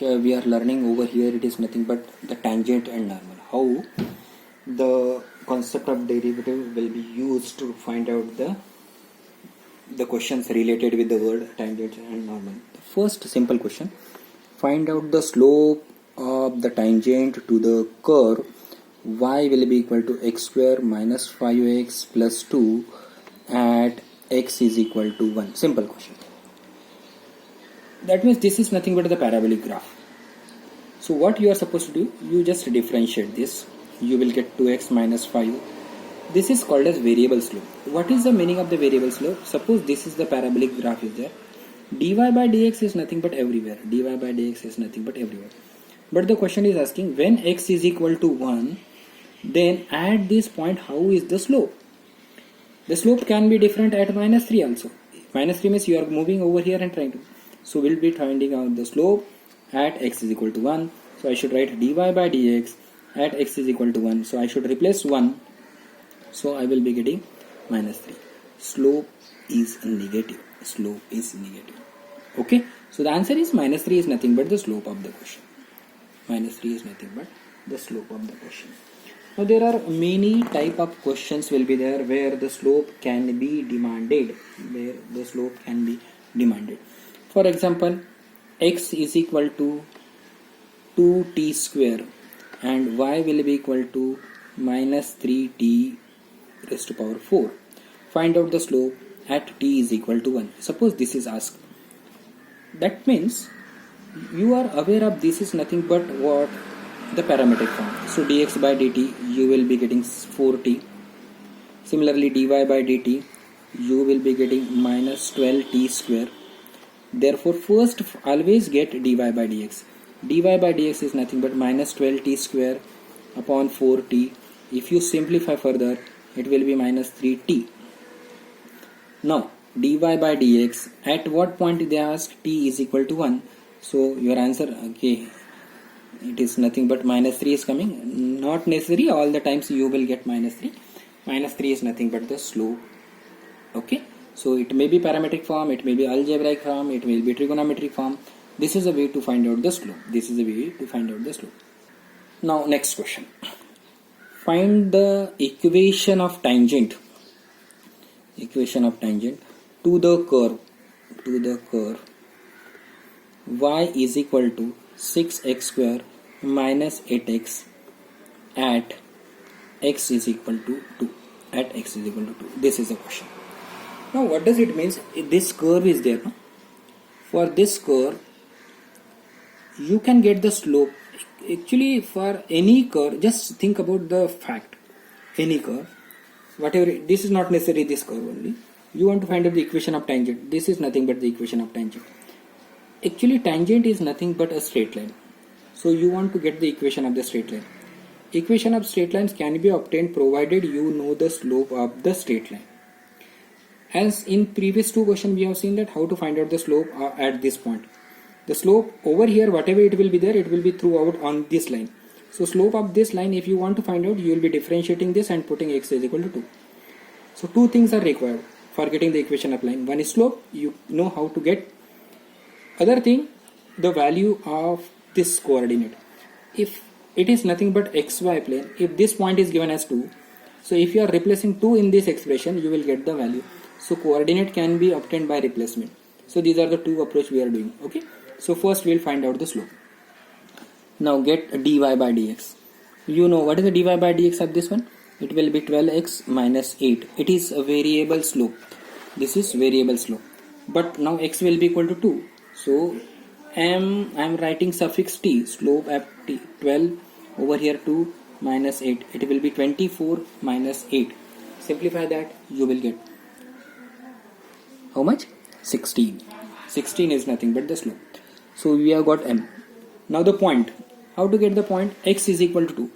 we are learning over here, it is nothing but the tangent and normal. How the concept of derivative will be used to find out the questions related with the word tangent and normal. The first simple question: find out the slope of the tangent to the curve y will be equal to x square minus 5x plus 2 at x is equal to 1. Simple question. That means this is nothing but the parabolic graph. So what you are supposed to do, you just differentiate this. You will get 2x minus 5. This is called as variable slope. What is the meaning of the variable slope? Suppose this is the parabolic graph is there. dy by dx is nothing but everywhere. dy by dx is nothing but everywhere. But the question is asking, when x is equal to 1, then at this point how is the slope? The slope can be different at minus 3 also. Minus 3 means you are moving over here and trying to. So we'll be finding out the slope at x is equal to 1. So I should write dy by dx at x is equal to 1. So I should replace 1. So I will be getting minus 3. Slope is negative. Slope is negative. Okay. So the answer is minus 3 is nothing but the slope of the question. Minus 3 is nothing but the slope of the question. Now there are many type of questions will be there where the slope can be demanded. Where the slope can be demanded. For example, x is equal to 2t square and y will be equal to minus 3t raised to power 4. Find out the slope at t is equal to 1. Suppose this is asked. That means you are aware of this is nothing but what? The parametric form. So dx by dt you will be getting 4t. Similarly dy by dt you will be getting minus 12t square. Therefore first always get dy by dx. dy by dx is nothing but minus 12t square upon 4t. If you simplify further, it will be minus 3t. Now dy by dx, at what point they ask t is equal to 1. So your answer, okay, it is nothing but minus 3 is coming. Not necessary all the times you will get minus 3. Minus 3 is nothing but the slope. Okay. So it may be parametric form, it may be algebraic form, it may be trigonometric form. This is a way to find out the slope. This is a way to find out the slope. Now next question. Find the equation of tangent. Equation of tangent to the curve. To the curve. Y is equal to 6x square minus 8x at x is equal to 2. At x is equal to 2. This is the question. Now what does it mean? This curve is there. No? For this curve, you can get the slope. Actually for any curve, just think about the fact. Any curve, whatever, this is not necessarily this curve only. You want to find out the equation of tangent. This is nothing but the equation of tangent. Actually tangent is nothing but a straight line. So you want to get the equation of the straight line. Equation of straight lines can be obtained provided you know the slope of the straight line. As in previous two questions we have seen that how to find out the slope at this point. The slope over here, whatever it will be there, it will be throughout on this line. So slope of this line, if you want to find out, you will be differentiating this and putting x is equal to 2. So two things are required for getting the equation of line. One is slope, you know how to get. Other thing, the value of this coordinate. If it is nothing but xy plane, if this point is given as 2, so if you are replacing 2 in this expression, you will get the value. So coordinate can be obtained by replacement. So these are the two approach we are doing. Okay. So first we will find out the slope. Now get dy by dx. You know what is the dy by dx of this one? It will be 12x minus 8. It is a variable slope. This is variable slope. But now x will be equal to 2. So I am writing suffix t. Slope at t. 12 over here 2 minus 8. It will be 24 minus 8. Simplify that. You will get how much? 16. 16 is nothing but the slope. So we have got m. Now the point. How to get the point? X is equal to 2.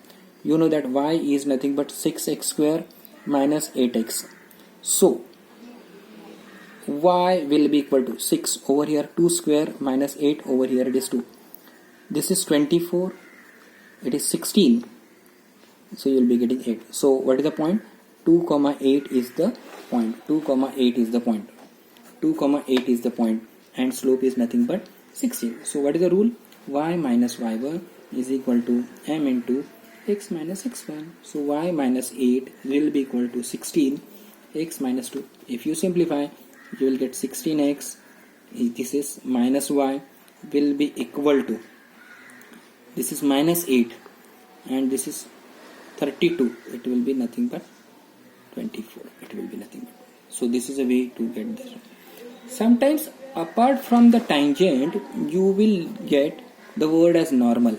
You know that y is nothing but 6x square minus 8x. So y will be equal to 6 over here 2 square minus 8 over here it is 2. This is 24. It is 16. So you will be getting 8. So what is the point? 2, 8 is the point. 2, 8 is the point. 2, 8 is the point and slope is nothing but 16. So what is the rule? y minus y1 is equal to m into x minus x1. So y minus 8 will be equal to 16 x minus 2. If you simplify, you will get 16x. This is minus y will be equal to, this is minus 8 and this is 32. It will be nothing but 24. It will be nothing but. So this is a way to get this. Sometimes apart from the tangent, you will get the word as normal.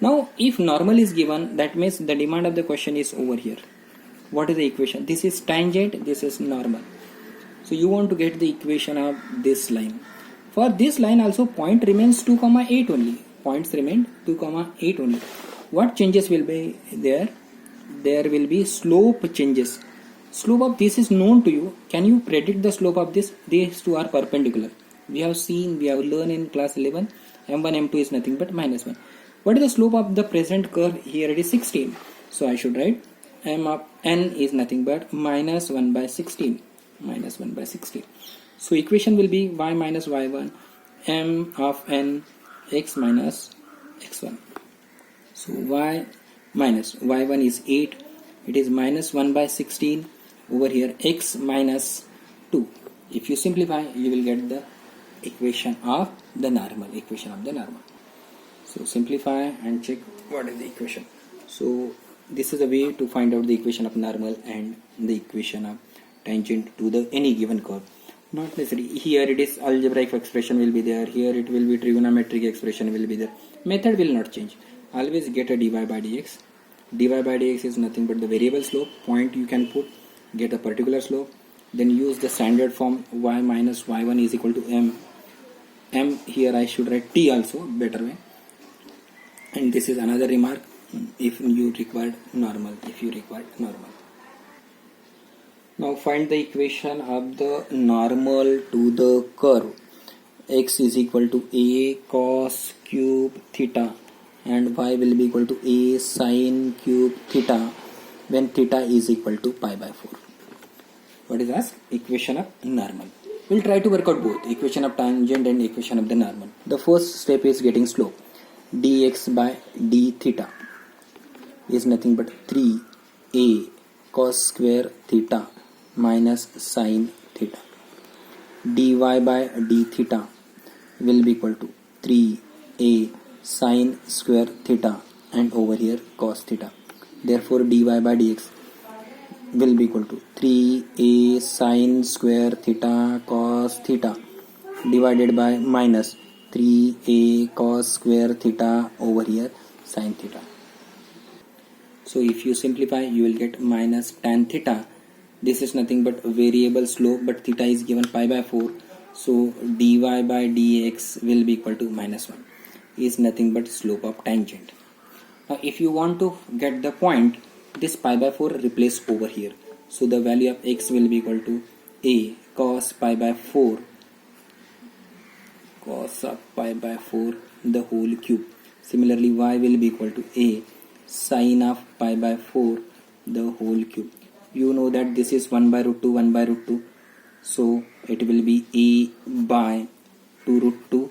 Now if normal is given, that means the demand of the question is over here. What is the equation? This is tangent, this is normal. So you want to get the equation of this line. For this line also, point remains 2, 8 only. Points remain 2, 8 only. What changes will be there? There will be slope changes. Slope of this is known to you. Can you predict the slope of this? These two are perpendicular. We have learned in class 11, m1, m2 is nothing but minus 1. What is the slope of the present curve? Here it is 16. So I should write m of n is nothing but minus 1 by 16. Minus 1 by 16. So equation will be y minus y1 m of n x minus x1. So y minus y1 is 8. It is minus 1 by 16. Over here x minus 2. If you simplify, you will get the equation of the normal. So simplify and check what is the equation. So this is a way to find out the equation of normal and the equation of tangent to the any given curve. Not necessarily. Here it is algebraic expression will be there. Here it will be trigonometric expression will be there. Method will not change. Always get a dy by dx. Dy by dx is nothing but the variable slope. Point you can put, get a particular slope. Then use the standard form y minus y1 is equal to m. M here I should write t also, better way. And this is another remark if you required normal. Now find the equation of the normal to the curve. X is equal to a cos cube theta and y will be equal to a sin cube theta when theta is equal to pi by 4. What is asked? Equation of normal. We'll try to work out both equation of tangent and equation of the normal. The first step is getting slope. Dx by d theta is nothing but 3a cos square theta minus sin theta. Dy by d theta will be equal to 3a sin square theta and over here cos theta. Therefore dy by dx will be equal to 3a sin square theta cos theta divided by minus 3a cos square theta over here sin theta. So if you simplify, you will get minus tan theta. This is nothing but variable slope, but theta is given pi by 4. So dy by dx will be equal to minus 1. Is nothing but slope of tangent. Now if you want to get the point, this pi by 4 replace over here. So the value of x will be equal to a cos pi by 4 cos of pi by 4 the whole cube. Similarly y will be equal to a sin of pi by 4 the whole cube. You know that this is 1 by root 2. So it will be a by 2 root 2.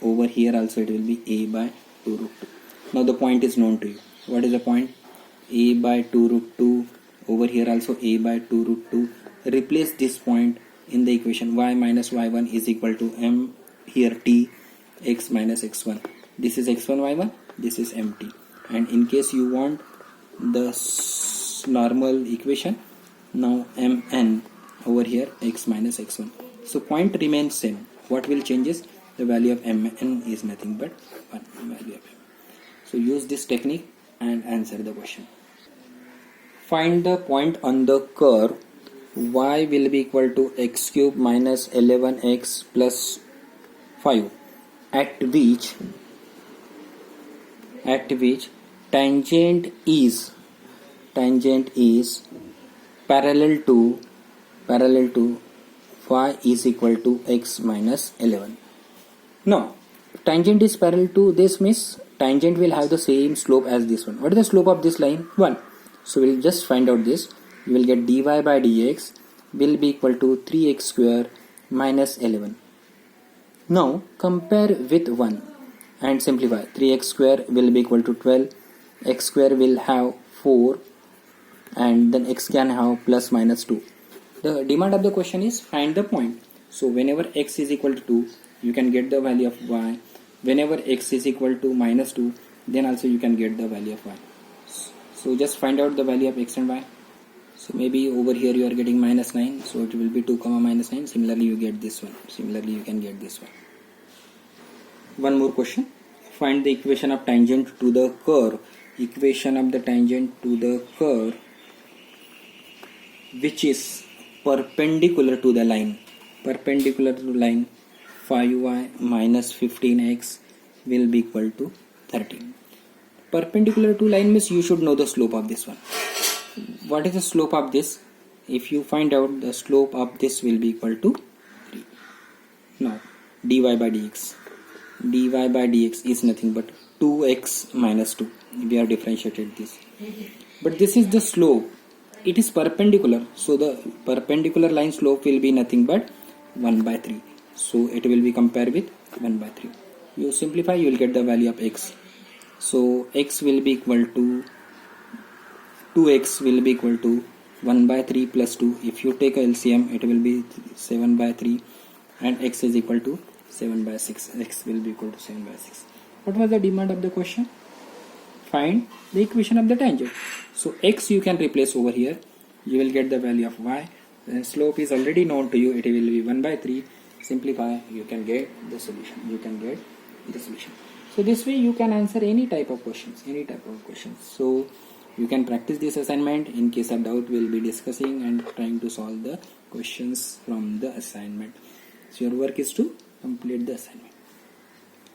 Over here also it will be a by 2 root 2. Now the point is known to you. What is the point? A by 2 root 2. Over here also a by 2 root 2. Replace this point in the equation. Y minus y1 is equal to m here t x minus x1. This is x1 y1. This is mt. And in case you want the normal equation, now mn over here x minus x1. So point remains same. What will changes? The value of mn is nothing but 1 value of m. So use this technique and answer the question. Find the point on the curve y will be equal to x cube minus 11x plus 5 at which tangent is parallel to y is equal to x minus 11. Now tangent is parallel to this means tangent will have the same slope as this one. What is the slope of this line? 1. So we'll just find out this. You will get dy by dx will be equal to 3x square minus 11. Now compare with 1. and simplify. 3x square will be equal to 12. X square will have 4 and then x can have plus minus 2. The demand of the question is find the point. So whenever x is equal to 2, you can get the value of y. Whenever x is equal to minus 2, then also you can get the value of y. So just find out the value of x and y. So maybe over here you are getting minus 9, so it will be 2 comma minus 9. Similarly you get this one. Similarly you can get this one. One more question. Find the equation of tangent to the curve. Equation of the tangent to the curve which is perpendicular to the line. Perpendicular to line, 5y minus 15x will be equal to 13. Perpendicular to line means you should know the slope of this one. What is the slope of this? If you find out, the slope of this will be equal to 3. Now dy by dx. dy by dx is nothing but 2x minus 2. We are differentiated this. But this is the slope. It is perpendicular, so the perpendicular line slope will be nothing but 1 by 3. So it will be compared with 1 by 3. You simplify, you will get the value of x. So x will be equal to 2x will be equal to 1 by 3 plus 2. If you take a LCM, it will be 7 by 3 and x is equal to 7 by 6. X will be equal to 7 by 6. What was the demand of the question? Find the equation of the tangent. So x you can replace over here. You will get the value of y. The slope is already known to you. It will be 1 by 3. Simplify. You can get the solution. You can get the solution. So this way you can answer any type of questions. Any type of questions. So you can practice this assignment. In case of doubt, we will be discussing and trying to solve the questions from the assignment. So your work is to complete the assignment.